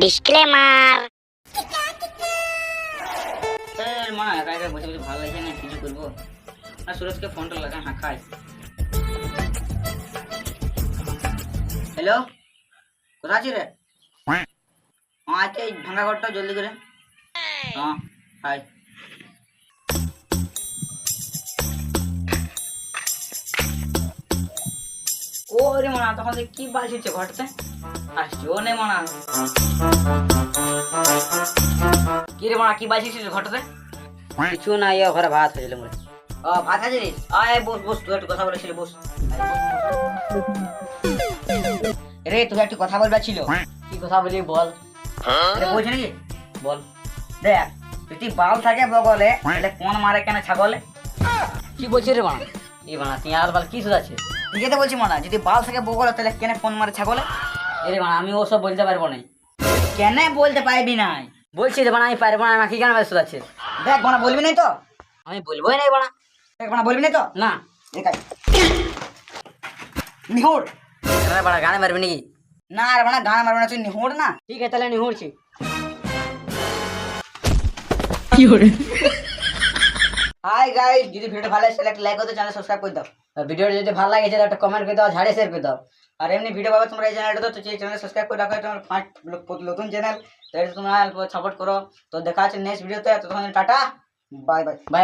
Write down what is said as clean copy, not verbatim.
Disclaimer. মা একা একা বসে বসে ভালো লাগছে না, কিছু করবো না। সুরজকে ফোনটা লাগা, হ্যাঁ খাই। হ্যালো, কোথায় আছি রে? হ্যাঁ আজকে এই ভাঙা ঘরটা জলদি করে। হ্যাঁ হাই। ও রে মানা, তখন কি বাজছে ঘরটাতে? আসছে ও নে মানা। কি রে মানা, কি বাজছিল ঘরটাতে? কিছু না, ইয়ে ঘরে ভাত হয়েছিল মনে। ও ভাত আছে রে? আয় বস বস, তুই একটু কথা বলেছিলি, বস। রে তুই একটু কথা বলবার ছিল। কি কথা বলি বল। বলছি নাকি? বল। দেখ, যদি বাল থাকে বগলে তাহলে কোন মারে কেন ছাগলে? কি বলছিস রে বানা? এই বানা তুই আর বল কি আছে? ঠিক আছে বলছি মানা, যদি বাল থাকে বগলে তাহলে কেন কোন মারে ছাগলে? এরে বানা আমি ওসব বলতে পারবো না। কেন বলতে পারবি নাই? বলছি রে বানা আমি পারবো না, কি কেন ব্যস্ত আছে? দেখ মানা, বলবি নাই তো? আমি বলবোই নাই বানা। দেখ মানা, বলবি নাই তো? না দেখাই নিহুর। বানা গানে মারবি নাকি? না রে মানা, গান মারবে না, তুই নিহুর না। ঠিক আছে তাহলে নিহুরছি। হাই গাইস, যদি ভিডিও ভালো লাগে তাহলে একটা লাইক করতে, চ্যানেল সাবস্ক্রাইব করে দাও। ভিডিওটা যদি ভালো লাগে তাহলে একটা কমেন্ট করে দাও, ঝাড়ে শেয়ার করে দাও। আর এমনি ভিডিও পাবে তোমরা এই চ্যানেলটা, তো এই চ্যানেল সাবস্ক্রাইব করে রাখো, তোমার নতুন চ্যানেল, তাহলে তোমরা সাপোর্ট করো। তো দেখা হচ্ছে নেক্সট ভিডিওতে, ততক্ষণ টাটা, বাই বাই। বাই।